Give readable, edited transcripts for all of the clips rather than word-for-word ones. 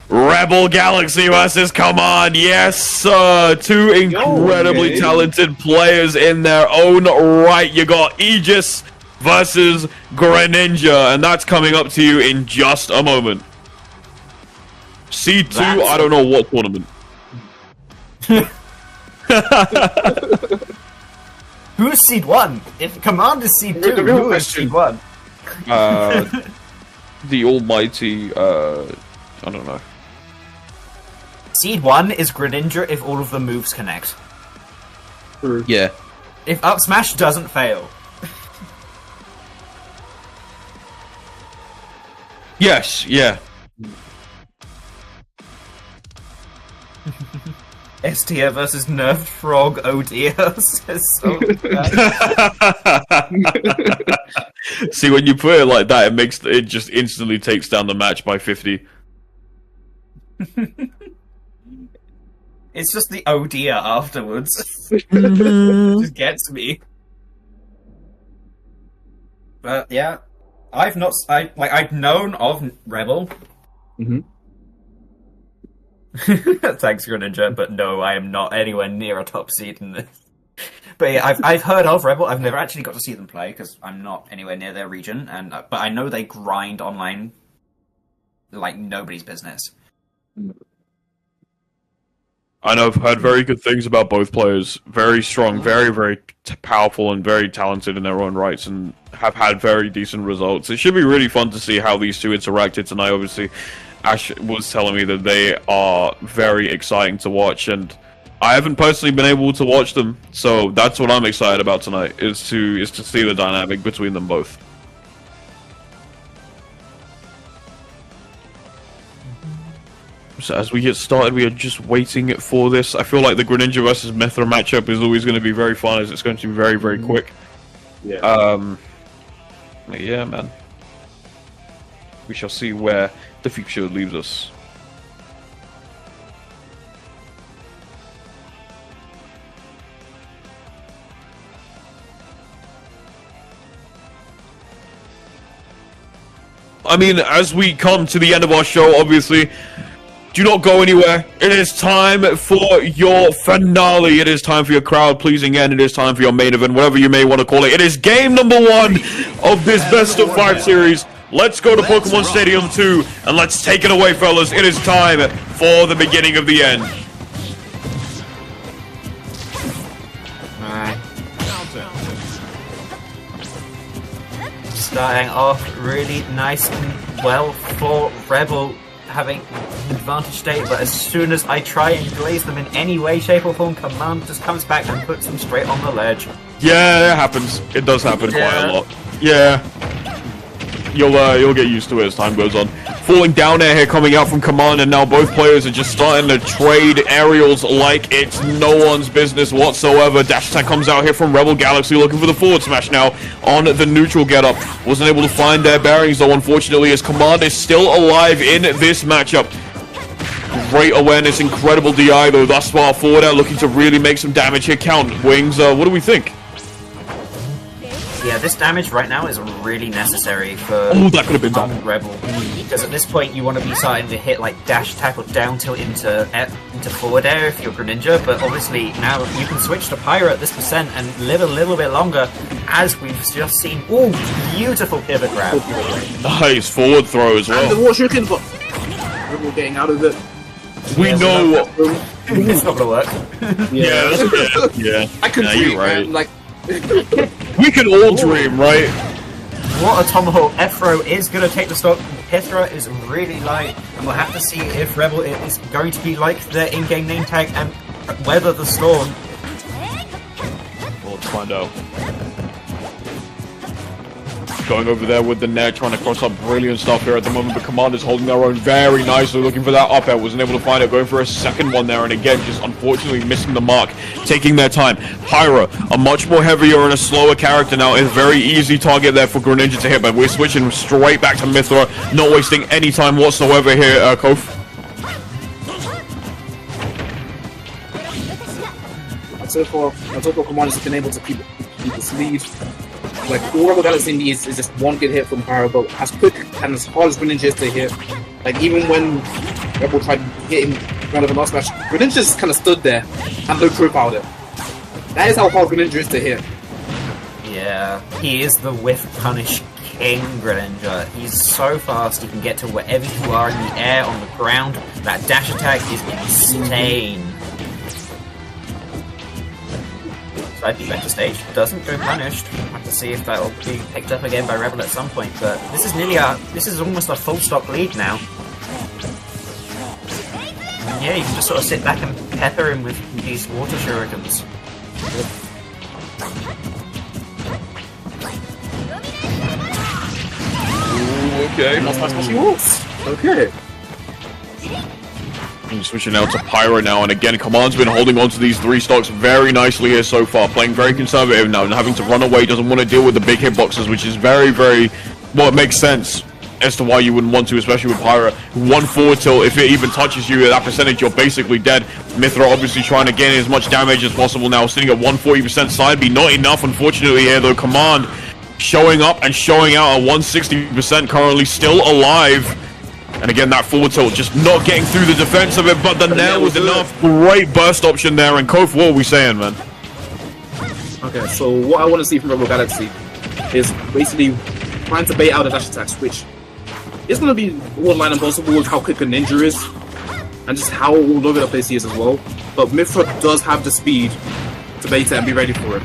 RebelGalaxy versus Command. Yes, sir. Two incredibly talented players in their own right. You got Aegis versus Greninja, and that's coming up to you in just a moment. C2, I don't know what tournament. Who's seed 1? If Command is seed 2, who is seed 1? The almighty, I don't know. Seed 1 is Greninja if all of the moves connect. Yeah. If up smash doesn't fail. Yes, yeah. S tier versus nerfed frog, oh dear. So See, when you put it like that, it just instantly takes down the match by 50. It's just the oh dear afterwards. It just gets me. But yeah, I've known of Rebel. Thanks, Greninja, but no, I am not anywhere near a top seed in this. But yeah, I've heard of Rebel. I've never actually got to see them play because I'm not anywhere near their region, and but I know they grind online like nobody's business. I know I've heard very good things about both players. Very strong, very, very powerful, and very talented in their own rights, and have had very decent results. It should be really fun to see how these two interacted tonight. Obviously, Ash was telling me that they are very exciting to watch, and I haven't personally been able to watch them, so that's what I'm excited about tonight, is to see the dynamic between them both. So as we get started, we are just waiting for this. I feel like the Greninja versus Mithra matchup is always going to be very fun, as it's going to be very, very quick. Yeah. Yeah, man. We shall see where the future leaves us. I mean, as we come to the end of our show, obviously, do not go anywhere. It is time for your finale. It is time for your crowd-pleasing end. It is time for your main event, whatever you may want to call it. It is game number 1 of this best of 5 series. Let's go to Pokemon Stadium 2, and let's take it away, fellas. It is time for the beginning of the end. Alright. Starting off really nice and well for Rebel, having an advantage state, but as soon as I try and glaze them in any way, shape or form, Command just comes back and puts them straight on the ledge. Yeah, it happens. It does happen quite a lot. Yeah. You'll get used to it as time goes on. Falling down air here coming out from Command, and now both players are just starting to trade aerials like it's no one's business whatsoever. Dash attack comes out here from RebelGalaxy, looking for the forward smash now on the neutral getup. Wasn't able to find their bearings though, unfortunately, as Command is still alive in this matchup. Great awareness, incredible DI though thus far. Forward air looking to really make some damage here. Count, Wings, what do we think? Yeah, this damage right now is really necessary for that could have been done. Rebel, because at this point you want to be starting to hit like dash attack or down tilt into forward air if you're Greninja, but obviously now you can switch to Pyro at this percent and live a little bit longer, as we've just seen. Ooh, beautiful pivot grab. Nice forward throw as well. And the water shuriken, but Rebel getting out of it. We know what. It's not gonna work. Yeah. I could you're right. man, like. We can all dream, right? What a tomahawk. Efro is going to take the stock. Pithra is really light, and we'll have to see if Rebel is going to be like their in-game name tag and weather the storm. Well, let's find out. Going over there with the net, trying to cross up brilliant stuff here at the moment, but Commander's holding their own very nicely, looking for that up air, wasn't able to find it, going for a second one there, and again, just unfortunately missing the mark, taking their time. Pyra, a much more heavier and a slower character now, is a very easy target there for Greninja to hit, but we're switching straight back to Mithra, not wasting any time whatsoever here, Kof. So far, Commander's has been able to keep this lead. Like, all RebelGalaxy needs is just one good hit from Pyro, but as quick and as hard as Greninja is to hit, like, even when Rebel tried hitting one of the last smash. Greninja just kind of stood there and low profiled it. That is how hard Greninja is to hit. Yeah, he is the whiff punish king, Greninja. He's so fast, he can get to wherever you are in the air, on the ground. That dash attack is insane. Side B back to stage. Doesn't go punished. Have to see if that will be picked up again by Rebel at some point, but this is almost a full stock lead now. And yeah, you can just sort of sit back and pepper him with these water shurikens. Okay. That's how she walks. Okay. And switching out to Pyro now, and again, Command's been holding on to these 3 stocks very nicely here so far, playing very conservative now, and having to run away, doesn't want to deal with the big hitboxes, which is very, very, well, it makes sense as to why you wouldn't want to, especially with Pyro. 1 forward tilt, if it even touches you at that percentage, you're basically dead. Mythra obviously trying to gain as much damage as possible now, sitting at 140% side B, not enough, unfortunately, here, though. Command showing up and showing out at 160%, currently still alive. And again, that forward tilt just not getting through the defense of it, but the nail was enough. Great burst option there. And Kof, what are we saying, man? Okay, so what I want to see from RebelGalaxy is basically trying to bait out the dash attacks, which is going to be borderline impossible with how quick a ninja is, and just how all over the place he is as well. But Mythra does have the speed to bait it and be ready for it.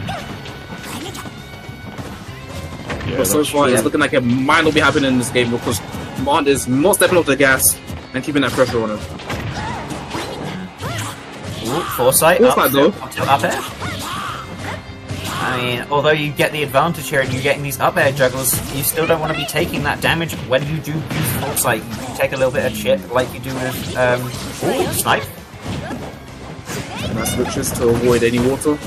Yeah, but so far, it's looking like it might not be happening in this game because Command is not stepping off the gas and keeping that pressure on him. Ooh, foresight Foresight, up, though. up air. I mean, although you get the advantage here and you're getting these up air juggles, you still don't want to be taking that damage when you do use foresight. You take a little bit of chip like you do with ooh, snipe. And that switches to avoid any water.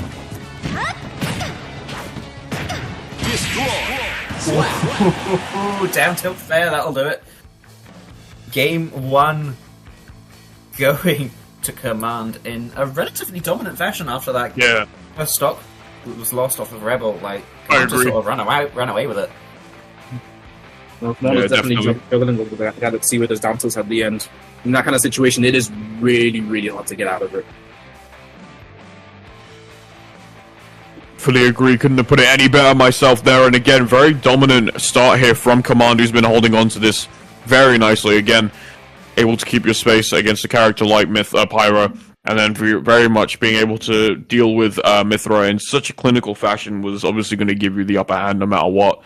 Ooh, down tilt fair, that'll do it. Game 1 going to Command in a relatively dominant fashion after that. Yeah. First stock was lost off of Rebel. Like, I just agree. sort of ran away with it. Well, Command is definitely definitely. juggling over the Galaxy with those down tilts at the end. In that kind of situation, it is really, really hard to get out of it. Fully agree, couldn't have put it any better myself there. And again, very dominant start here from Command, who's been holding on to this very nicely. Again, able to keep your space against a character like Pyro, and then very much being able to deal with Mythra in such a clinical fashion was obviously going to give you the upper hand no matter what.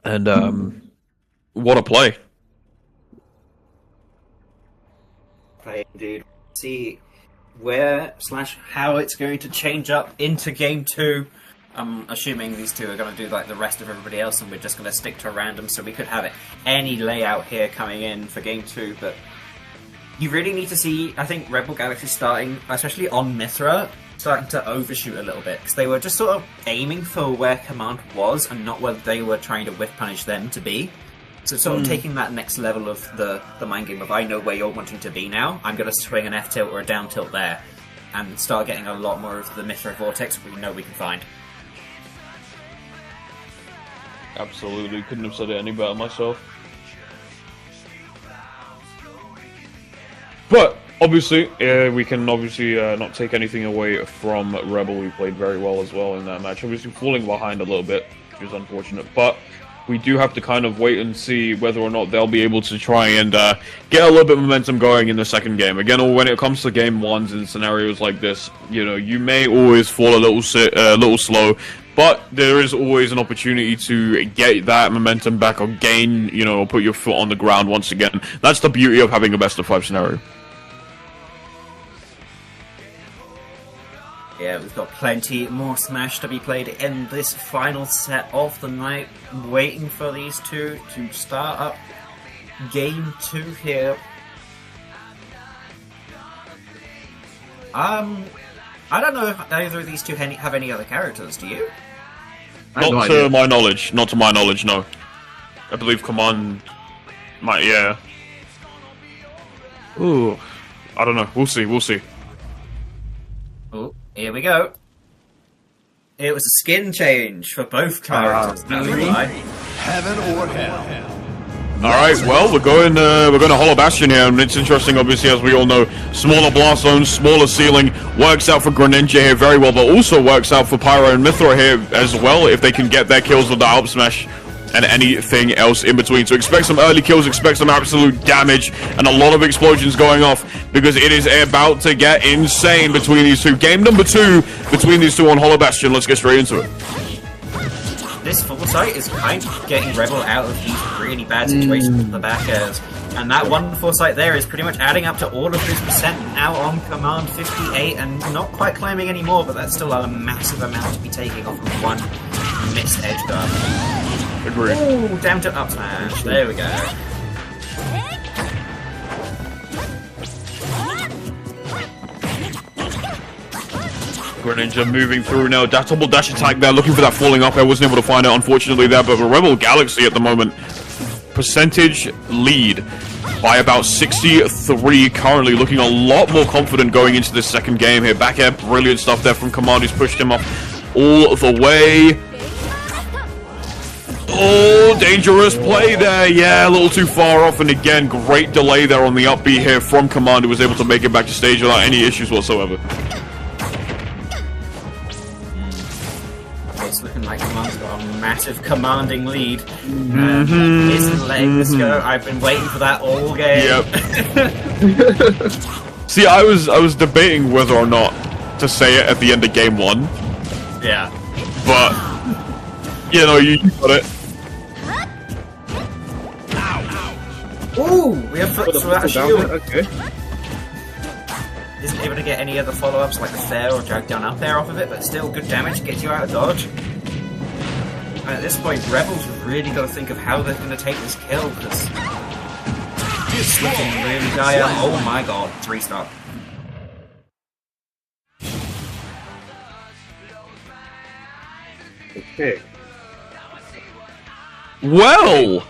And what a play. Play, dude. See where / how it's going to change up into game 2. I'm assuming these two are going to do like the rest of everybody else, and we're just going to stick to random, so we could have it any layout here coming in for game 2, but you really need to see, I think, RebelGalaxy starting, especially on Mythra, starting to overshoot a little bit, because they were just sort of aiming for where Command was, and not where they were trying to whiff punish them to be. So sort of taking that next level of the mind game of, I know where you're wanting to be now, I'm going to swing an F tilt or a down tilt there, and start getting a lot more of the Mythra vortex we know we can find. Absolutely, couldn't have said it any better myself. But obviously, we can obviously not take anything away from Rebel. We played very well as well in that match. Obviously falling behind a little bit, which is unfortunate, but we do have to kind of wait and see whether or not they'll be able to try and get a little bit of momentum going in the second game. Again, when it comes to game 1s in scenarios like this, you know, you may always fall a little slow, but there is always an opportunity to get that momentum back or gain, you know, or put your foot on the ground once again. That's the beauty of having a best of 5 scenario. Yeah, we've got plenty more Smash to be played in this final set of the night. Waiting for these two to start up game 2 here. I don't know if either of these two have any other characters, do you? Not to my knowledge. Not to my knowledge, no. I believe Command might, yeah. Ooh. I don't know. We'll see, we'll see. Oh, here we go. It was a skin change for both characters. That's really? right. Heaven or hell. Alright, well, we're going to Hollow Bastion here, and it's interesting, obviously, as we all know, smaller blast zone, smaller ceiling, works out for Greninja here very well, but also works out for Pyro and Mythra here as well, if they can get their kills with the up smash and anything else in between. So expect some early kills, expect some absolute damage, and a lot of explosions going off, because it is about to get insane between these two. Game number 2 between these two on Hollow Bastion. Let's get straight into it. This foresight is kind of getting Rebel out of these really bad situations with the back airs. And that one foresight there is pretty much adding up to all of his percent now on command 58 and not quite climbing anymore, but that's still a massive amount to be taking off of one missed edge guard. Agreed. Ooh, down to up smash. There we go. Greninja moving through now. That double dash attack there, looking for that falling up. I wasn't able to find it, unfortunately, there. But RebelGalaxy at the moment, percentage lead by about 63 currently. Looking a lot more confident going into this second game here. Back air, brilliant stuff there from Command. He's pushed him off all the way. Oh, dangerous play there. Yeah, a little too far off. And again, great delay there on the up B here from Command, who was able to make it back to stage without any issues whatsoever. It's looking like Command's got a massive commanding lead. And isn't letting this go. I've been waiting for that all game. Yep. See, I was debating whether or not to say it at the end of game 1. Yeah. But, you know, you got it. Ooh, we have foot through that shield. Okay. Isn't able to get any other follow-ups like a fair or drag down up air off of it, but still good damage, gets you out of dodge. And at this point, Rebels have really got to think of how they're going to take this kill, because it's looking really dire. Oh my god, 3-star. Okay. Well,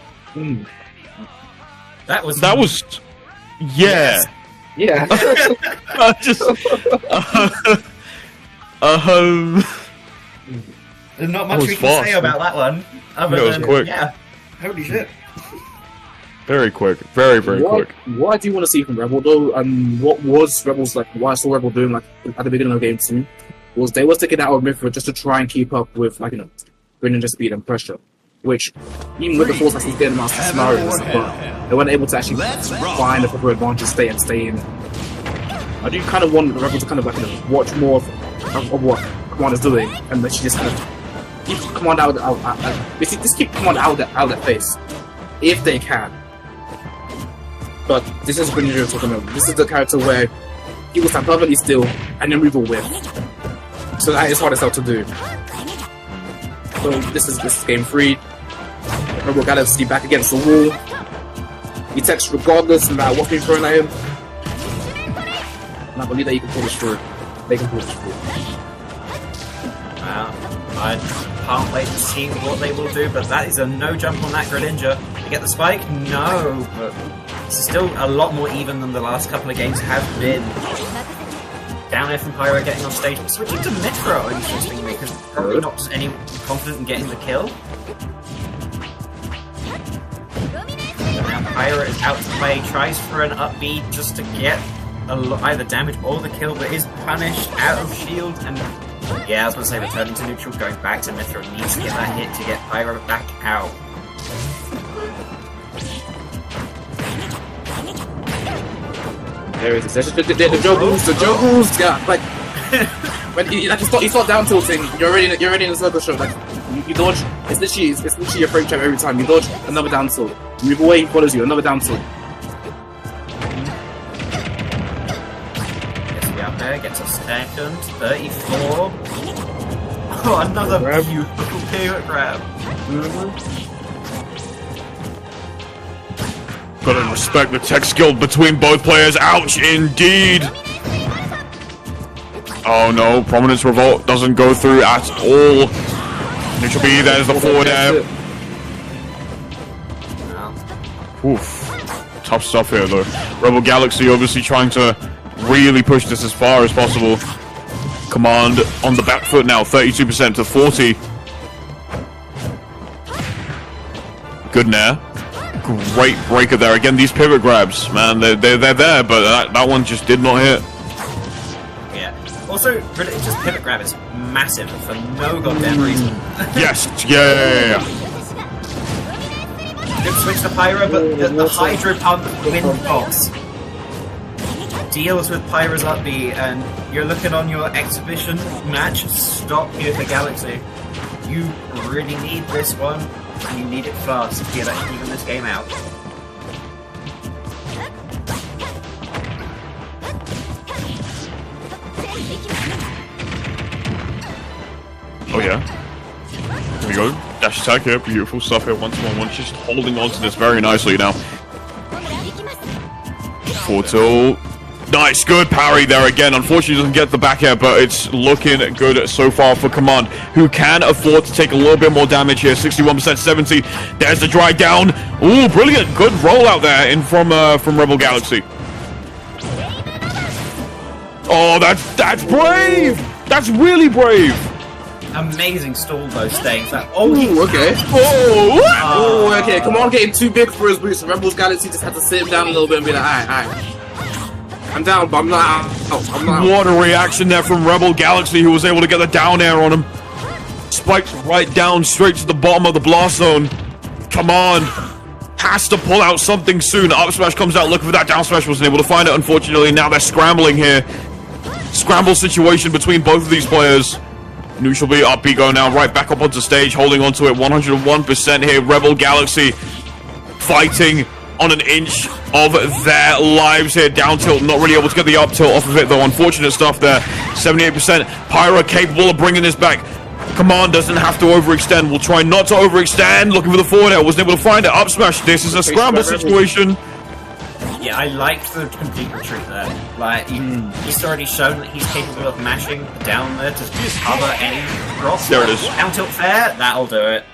That was yeah. Yeah. Just there's not much was we can say fast. about that one. Other No, it was than, quick. yeah, holy shit. Very quick, very quick. What I do want to see from Rebel though, and what was Rebel's like, what I saw Rebel doing like at the beginning of game 2, was they was taking out of Mythra just to try and keep up with like Greninja speed and pressure. Which even with the force he's getting them out of scenarios, but they weren't able to actually find a proper advantage stay in. I do kind of want the Rebel to kind of like watch more of what Command is doing, and that she just kind of keep Command out basically just keep Command out of their face if they can. But this is Greninja we're talking about. This is the character where he will stand perfectly still and then move a whiff. So that is hard as hell to do. So this is game 3. RebelGalaxy back against the wall. He takes regardless no matter what's being thrown at him. And I believe that you can pull this through. They can pull this through. Wow. I can't wait to see what they will do, but that is a no jump on that Greninja. You get the spike? No, but it's still a lot more even than the last couple of games have been. Down air from Pyro getting off stage, but switching to Mythra, interestingly, because probably not any confident in getting the kill. Now Pyro is out to play, tries for an up B just to get either damage or the kill, but is punished out of shield, and yeah, I was going to say returning to neutral, going back to Mythra, needs to get that hit to get Pyro back out. There it is. The juggles, yeah. Like when you start down tilting, you're already in a circle shot. Like you dodge. It's literally a frame trap every time. You dodge another down tilt. You move away, he follows you. Another down tilt. Gets me out there. Gets a second. 34. Oh, another grab. Beautiful pivot grab. Gotta respect the tech skill between both players. Ouch, indeed. Oh no, Prominence Revolt doesn't go through at all. Neutral B, there's the forward air. Oof. Tough stuff here though. RebelGalaxy obviously trying to really push this as far as possible. Command on the back foot now, 32% to 40. Good nair. Great breaker there. Again, these pivot grabs, man, they're there, but that one just did not hit. Yeah. Also, just pivot grab is massive for no goddamn reason. Yes. Yeah. Good switch to Pyro, but the Hydro Pump wind box deals with Pyro's up B, and you're looking on your exhibition match. Stop here for Galaxy. You really need this one, and you need it fast to get even this game out. Oh yeah. Here we go. Dash attack here. Beautiful stuff here. 1-1-1. Just holding on to this very nicely now. Forward tilt. Nice, good parry there again. Unfortunately, doesn't get the back air, but it's looking good so far for Command, who can afford to take a little bit more damage here. 61%, 70. There's the drag down. Ooh, brilliant. Good rollout there in from RebelGalaxy. Oh, that's brave. That's really brave. Amazing stall though, staying that. Oh, okay. Oh, okay. Come on, getting too big for his boots. RebelGalaxy just had to sit him down a little bit and be like, alright. I'm down, but I'm not out. I'm not out. What a reaction there from RebelGalaxy, who was able to get the down air on him. Spikes right down, straight to the bottom of the blast zone. Come on. Has to pull out something soon. Up smash comes out looking for that down smash. Wasn't able to find it, unfortunately. Now they're scrambling here. Scramble situation between both of these players. Neutral B, up B go now, right back up onto stage, holding onto it 101% here. RebelGalaxy fighting on an inch of their lives here. Down tilt, not really able to get the up tilt off of it though. Unfortunate stuff there. 78%. Pyro capable of bringing this back. Command doesn't have to overextend. We'll try not to overextend. Looking for the forward air. Wasn't able to find it. Up smash. This is a scramble situation. Yeah, I like the complete retreat there. Like, he's already shown that he's capable of mashing down there to cover any drop. There it is. Down tilt fair, that'll do it.